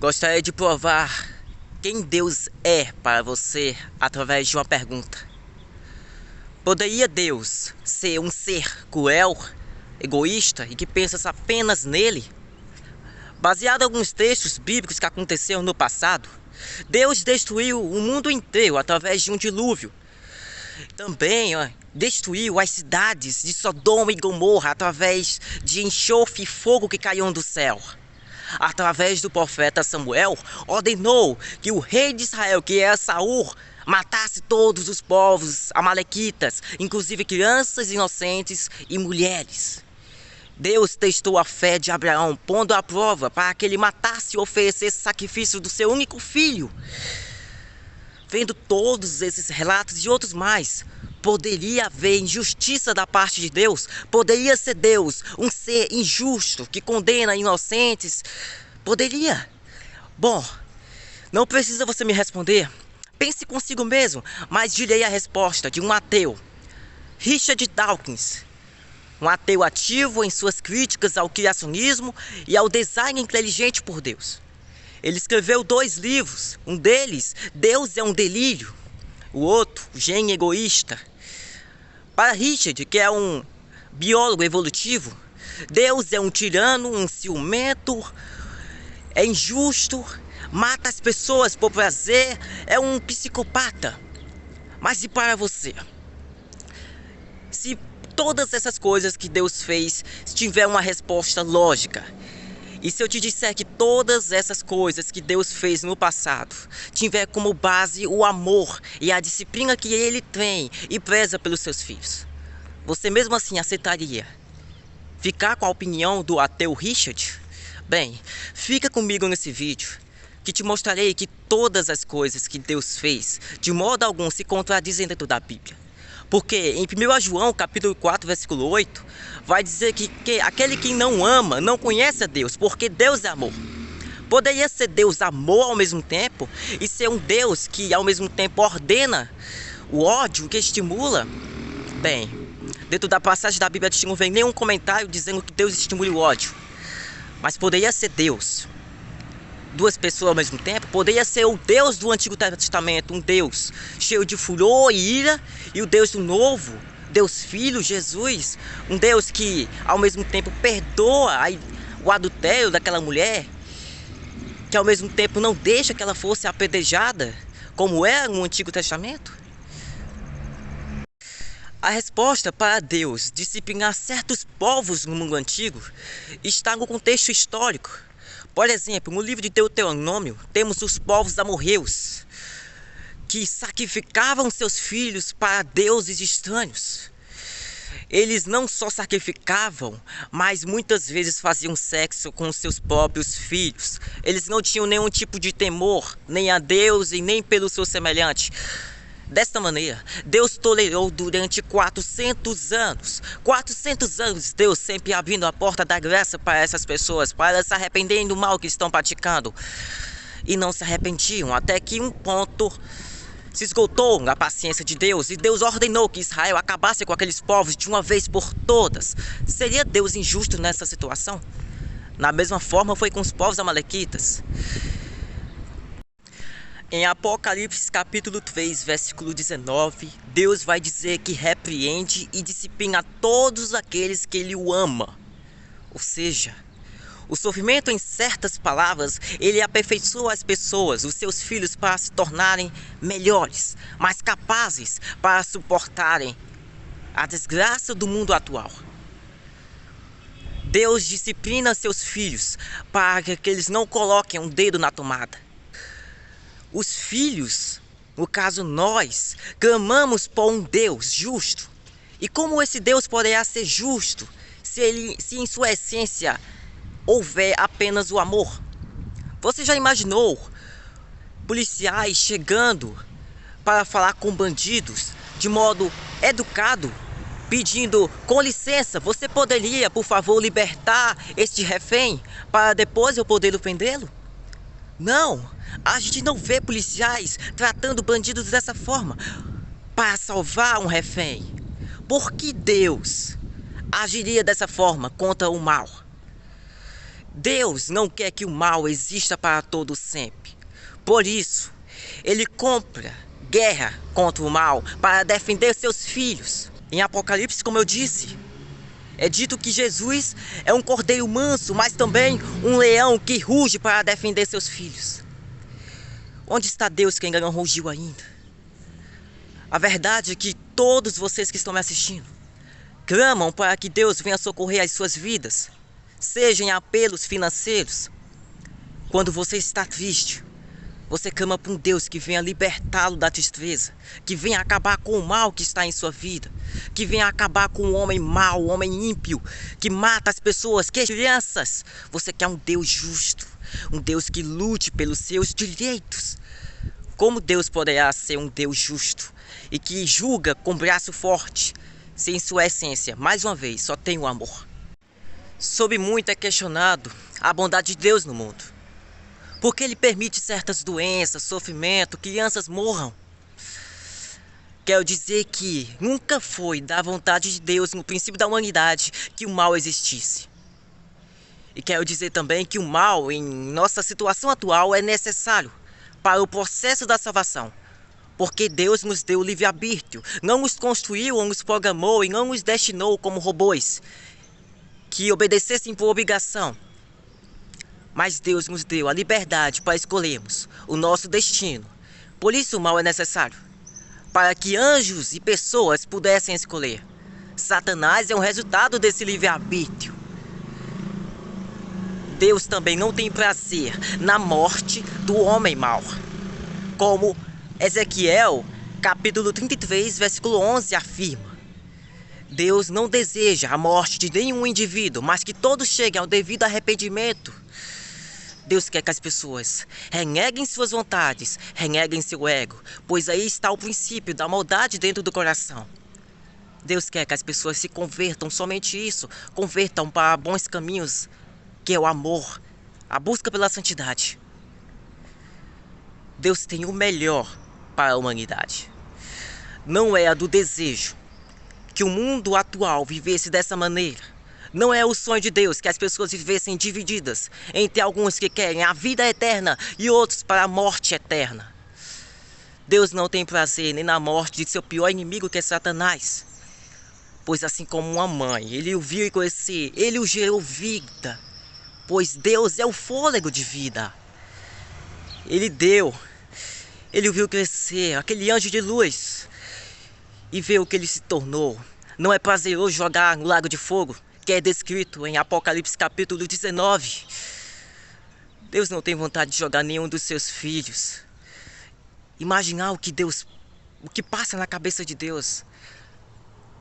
Gostaria de provar quem Deus é para você através de uma pergunta. Poderia Deus ser um ser cruel, egoísta e que pensa apenas nele? Baseado em alguns textos bíblicos que aconteceram no passado, Deus destruiu o mundo inteiro através de um dilúvio. Também destruiu as cidades de Sodoma e Gomorra através de enxofre e fogo que caíam do céu. Através do profeta Samuel, ordenou que o rei de Israel, que era Saul, matasse todos os povos amalequitas, inclusive crianças inocentes e mulheres. Deus testou a fé de Abraão, pondo à prova para que ele matasse e oferecesse sacrifício do seu único filho. Vendo todos esses relatos e outros mais, poderia haver injustiça da parte de Deus? Poderia ser Deus um ser injusto que condena inocentes? Poderia? Bom, não precisa você me responder. Pense consigo mesmo, mas direi a resposta de um ateu, Richard Dawkins. Um ateu ativo em suas críticas ao criacionismo e ao design inteligente por Deus. Ele escreveu 2 livros, um deles, Deus é um delírio, o outro, Gênio Egoísta. Para Richard, que é um biólogo evolutivo, Deus é um tirano, um ciumento, é injusto, mata as pessoas por prazer, é um psicopata. Mas e para você? Se todas essas coisas que Deus fez tiver uma resposta lógica, e se eu te disser que todas essas coisas que Deus fez no passado tiver como base o amor e a disciplina que Ele tem e preza pelos seus filhos, você mesmo assim aceitaria ficar com a opinião do ateu Richard? Bem, fica comigo nesse vídeo que te mostrarei que todas as coisas que Deus fez de modo algum se contradizem dentro da Bíblia. Porque em 1 João capítulo 4, versículo 8, vai dizer que aquele que não ama não conhece a Deus, porque Deus é amor. Poderia ser Deus amor ao mesmo tempo e ser um Deus que ao mesmo tempo ordena o ódio, que estimula? Bem, dentro da passagem da Bíblia não vem nenhum comentário dizendo que Deus estimula o ódio. Mas poderia ser Deus 2 pessoas ao mesmo tempo? Poderia ser o Deus do Antigo Testamento, um Deus cheio de furor e ira, e o Deus do Novo, Deus Filho, Jesus, um Deus que ao mesmo tempo perdoa o adultério daquela mulher, que ao mesmo tempo não deixa que ela fosse apedrejada, como era no Antigo Testamento? A resposta para Deus disciplinar certos povos no mundo antigo está no contexto histórico. Por exemplo, no livro de Deuteronômio, temos os povos amorreus, que sacrificavam seus filhos para deuses estranhos. Eles não só sacrificavam, mas muitas vezes faziam sexo com seus próprios filhos. Eles não tinham nenhum tipo de temor, nem a Deus e nem pelo seu semelhante. Desta maneira, Deus tolerou durante 400 anos. 400 anos, Deus sempre abrindo a porta da graça para essas pessoas, para elas se arrependerem do mal que estão praticando. E não se arrependiam, até que um ponto se esgotou a paciência de Deus, e Deus ordenou que Israel acabasse com aqueles povos de uma vez por todas. Seria Deus injusto nessa situação? Na mesma forma foi com os povos amalequitas. Em Apocalipse capítulo 3, versículo 19, Deus vai dizer que repreende e disciplina todos aqueles que Ele o ama. Ou seja, o sofrimento, em certas palavras, Ele aperfeiçoa as pessoas, os seus filhos, para se tornarem melhores, mais capazes para suportarem a desgraça do mundo atual. Deus disciplina seus filhos para que eles não coloquem um dedo na tomada. Os filhos, no caso nós, clamamos por um Deus justo. E como esse Deus poderá ser justo se em sua essência houver apenas o amor? Você já imaginou policiais chegando para falar com bandidos de modo educado, pedindo: com licença, você poderia, por favor, libertar este refém para depois eu poder prendê-lo? Não, a gente não vê policiais tratando bandidos dessa forma para salvar um refém. Por que Deus agiria dessa forma contra o mal? Deus não quer que o mal exista para todo sempre. Por isso, ele compra guerra contra o mal para defender seus filhos. Em Apocalipse, como eu disse, é dito que Jesus é um cordeiro manso, mas também um leão que ruge para defender seus filhos. Onde está Deus que ainda não rugiu ainda? A verdade é que todos vocês que estão me assistindo clamam para que Deus venha socorrer as suas vidas, seja em apelos financeiros. Quando você está triste, você clama para um Deus que venha libertá-lo da tristeza, que venha acabar com o mal que está em sua vida, que venha acabar com o homem mau, o homem ímpio, que mata as pessoas, que as crianças. Você quer um Deus justo, um Deus que lute pelos seus direitos. Como Deus poderá ser um Deus justo e que julga com braço forte, se em sua essência, mais uma vez, só tem o amor? Sob muito é questionado a bondade de Deus no mundo. Porque ele permite certas doenças, sofrimento, crianças morram. Quero dizer que nunca foi da vontade de Deus, no princípio da humanidade, que o mal existisse. E quero dizer também que o mal, em nossa situação atual, é necessário para o processo da salvação. Porque Deus nos deu o livre-arbítrio, não nos construiu ou nos programou e não nos destinou como robôs que obedecessem por obrigação. Mas Deus nos deu a liberdade para escolhermos o nosso destino. Por isso o mal é necessário, para que anjos e pessoas pudessem escolher. Satanás é um resultado desse livre-arbítrio. Deus também não tem prazer na morte do homem mau. Como Ezequiel, capítulo 33, versículo 11 afirma. Deus não deseja a morte de nenhum indivíduo, mas que todos cheguem ao devido arrependimento. Deus quer que as pessoas reneguem suas vontades, reneguem seu ego, pois aí está o princípio da maldade dentro do coração. Deus quer que as pessoas se convertam, somente isso, convertam para bons caminhos, que é o amor, a busca pela santidade. Deus tem o melhor para a humanidade. Não é a do desejo que o mundo atual vivesse dessa maneira. Não é o sonho de Deus que as pessoas vivessem divididas entre alguns que querem a vida eterna e outros para a morte eterna. Deus não tem prazer nem na morte de seu pior inimigo, que é Satanás. Pois assim como uma mãe, ele o viu e conheceu, ele o gerou vida. Pois Deus é o fôlego de vida. Ele o viu crescer, aquele anjo de luz, e vê o que ele se tornou. Não é prazeroso jogar no lago de fogo, que é descrito em Apocalipse capítulo 19. Deus não tem vontade de jogar nenhum dos seus filhos. Imaginar o que passa na cabeça de Deus,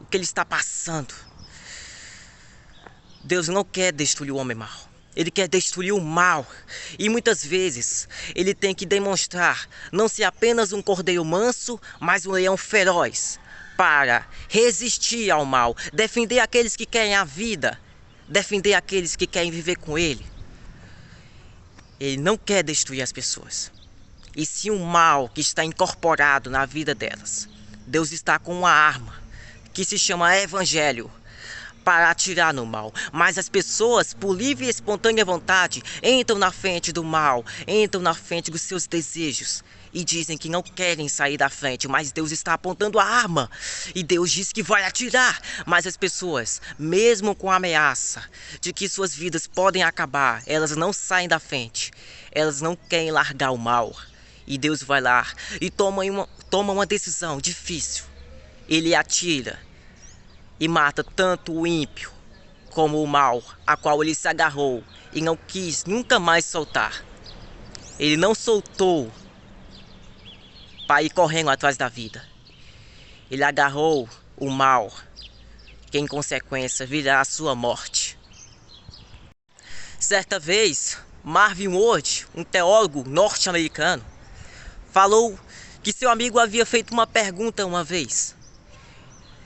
o que ele está passando. Deus não quer destruir o homem mau. Ele quer destruir o mal. E muitas vezes ele tem que demonstrar não ser apenas um cordeiro manso, mas um leão feroz, para resistir ao mal, defender aqueles que querem a vida, defender aqueles que querem viver com ele. Ele não quer destruir as pessoas, e sim o mal que está incorporado na vida delas. Deus está com uma arma que se chama Evangelho para atirar no mal, mas as pessoas, por livre e espontânea vontade, entram na frente do mal, entram na frente dos seus desejos e dizem que não querem sair da frente, mas Deus está apontando a arma e Deus diz que vai atirar. Mas as pessoas, mesmo com a ameaça de que suas vidas podem acabar, elas não saem da frente, elas não querem largar o mal. E Deus vai lá e toma uma decisão difícil. Ele atira e mata tanto o ímpio como o mal, a qual ele se agarrou e não quis nunca mais soltar. Ele não soltou para ir correndo atrás da vida. Ele agarrou o mal, que em consequência virá a sua morte. Certa vez, Marvin Ward, um teólogo norte-americano, falou que seu amigo havia feito uma pergunta uma vez.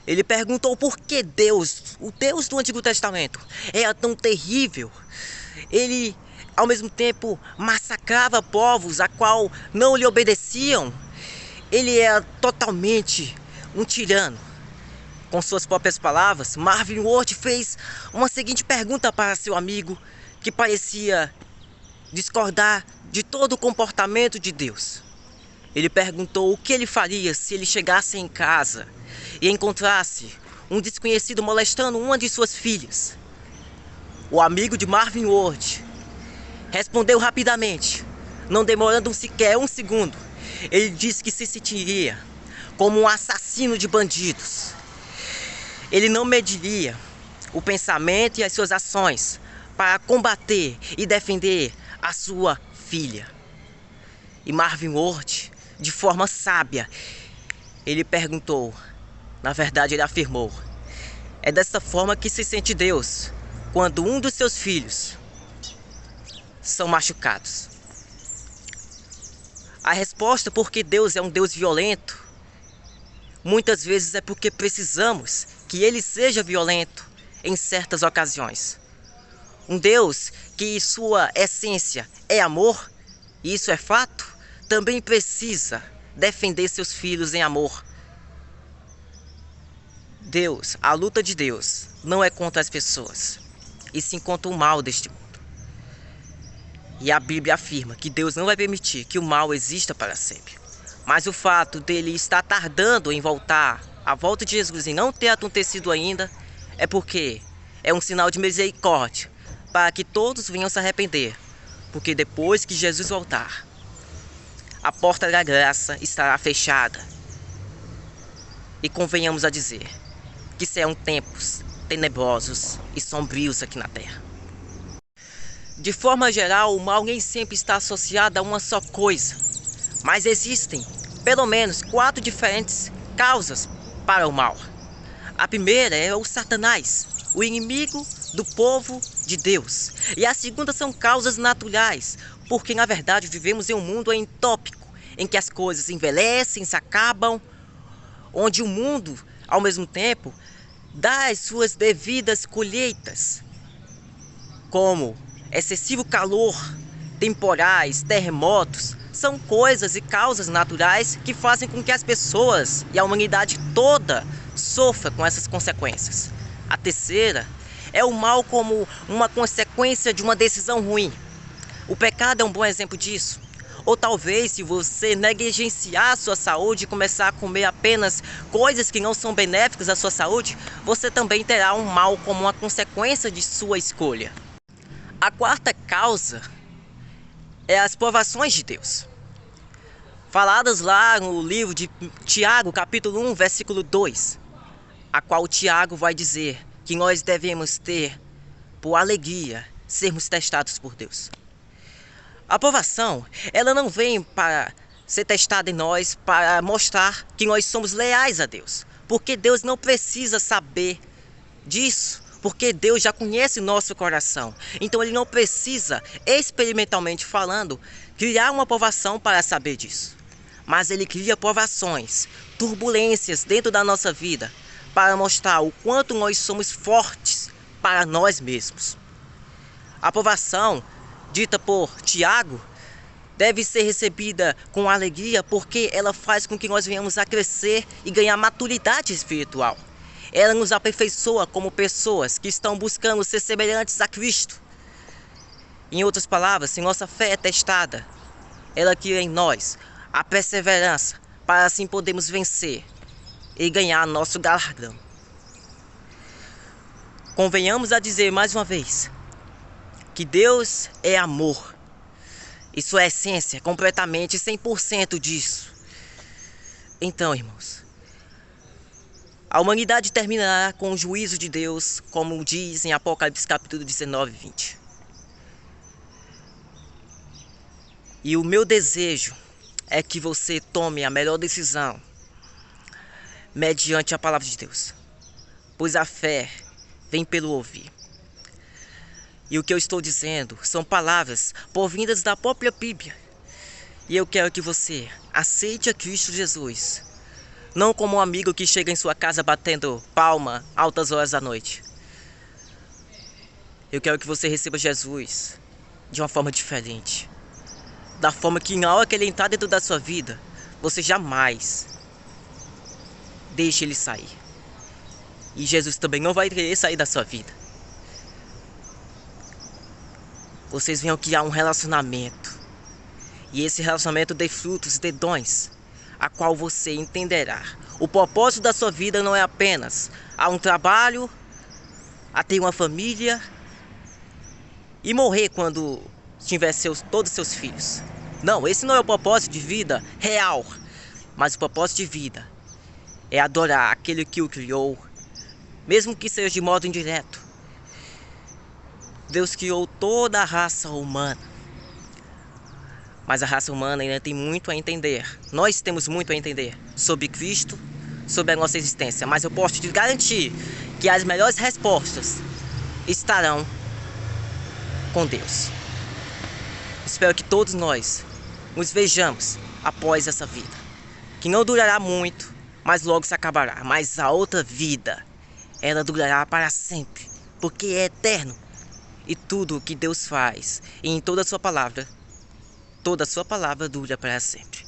Ele perguntou por que Deus, o Deus do Antigo Testamento, era tão terrível. Ele, ao mesmo tempo, massacrava povos a qual não lhe obedeciam. Ele era totalmente um tirano. Com suas próprias palavras, Marvin Ward fez uma seguinte pergunta para seu amigo, que parecia discordar de todo o comportamento de Deus. Ele perguntou o que ele faria se ele chegasse em casa e encontrasse um desconhecido molestando uma de suas filhas. O amigo de Marvin Ward respondeu rapidamente, não demorando sequer um segundo. Ele disse que se sentiria como um assassino de bandidos. Ele não mediria o pensamento e as suas ações para combater e defender a sua filha. E Marvin Ward, de forma sábia, ele perguntou, na verdade ele afirmou, é dessa forma que se sente Deus quando um dos seus filhos são machucados. A resposta porque Deus é um Deus violento, muitas vezes é porque precisamos que Ele seja violento em certas ocasiões. Um Deus que sua essência é amor, e isso é fato, também precisa defender seus filhos em amor. Deus, a luta de Deus não é contra as pessoas, e sim contra o mal deste mundo. E a Bíblia afirma que Deus não vai permitir que o mal exista para sempre. Mas o fato dele estar tardando em voltar, a volta de Jesus e não ter acontecido ainda, é porque é um sinal de misericórdia, para que todos venham se arrepender. Porque depois que Jesus voltar, a porta da graça estará fechada. E convenhamos a dizer que serão tempos tenebrosos e sombrios aqui na terra. De forma geral, o mal nem sempre está associado a uma só coisa, mas existem pelo menos 4 diferentes causas para o mal. A primeira é o Satanás, o inimigo do povo de Deus. E a segunda são causas naturais, porque na verdade vivemos em um mundo entópico, em que as coisas envelhecem, se acabam, onde o mundo, ao mesmo tempo, dá as suas devidas colheitas, como excessivo calor, temporais, terremotos, são coisas e causas naturais que fazem com que as pessoas e a humanidade toda sofra com essas consequências. A terceira é o mal como uma consequência de uma decisão ruim. O pecado é um bom exemplo disso. Ou talvez, se você negligenciar a sua saúde e começar a comer apenas coisas que não são benéficas à sua saúde, você também terá um mal como uma consequência de sua escolha. A quarta causa é as provações de Deus, faladas lá no livro de Tiago, capítulo 1, versículo 2, a qual Tiago vai dizer que nós devemos ter por alegria sermos testados por Deus. A provação, ela não vem para ser testada em nós para mostrar que nós somos leais a Deus, porque Deus não precisa saber disso, porque Deus já conhece o nosso coração. Então Ele não precisa, experimentalmente falando, criar uma provação para saber disso. Mas Ele cria provações, turbulências dentro da nossa vida, para mostrar o quanto nós somos fortes para nós mesmos. A provação, dita por Tiago, deve ser recebida com alegria, porque ela faz com que nós venhamos a crescer e ganhar maturidade espiritual. Ela nos aperfeiçoa como pessoas que estão buscando ser semelhantes a Cristo. Em outras palavras, se nossa fé é testada, ela cria em nós a perseverança para assim podermos vencer e ganhar nosso galardão. Convenhamos a dizer mais uma vez que Deus é amor. E sua essência é completamente 100% disso. Então, irmãos, a humanidade terminará com o juízo de Deus, como diz em Apocalipse capítulo 19 e 20. E o meu desejo é que você tome a melhor decisão mediante a palavra de Deus, pois a fé vem pelo ouvir. E o que eu estou dizendo são palavras provindas da própria Bíblia. E eu quero que você aceite a Cristo Jesus, não como um amigo que chega em sua casa batendo palma altas horas da noite. Eu quero que você receba Jesus de uma forma diferente. Da forma que na hora que ele entrar dentro da sua vida, você jamais deixe ele sair. E Jesus também não vai querer sair da sua vida. vocês venham criar um relacionamento. E esse relacionamento dê frutos, dê dons, a qual você entenderá. O propósito da sua vida não é apenas a um trabalho, a ter uma família e morrer quando tiver todos seus filhos. Não, esse não é o propósito de vida real. Mas o propósito de vida é adorar aquele que o criou, mesmo que seja de modo indireto. Deus criou toda a raça humana, mas a raça humana ainda tem muito a entender. Nós temos muito a entender sobre Cristo, sobre a nossa existência. Mas eu posso te garantir que as melhores respostas estarão com Deus. Espero que todos nós nos vejamos após essa vida, que não durará muito, mas logo se acabará. Mas a outra vida, ela durará para sempre, porque é eterno. E tudo o que Deus faz, e em toda a sua palavra dura para sempre.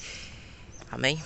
Amém?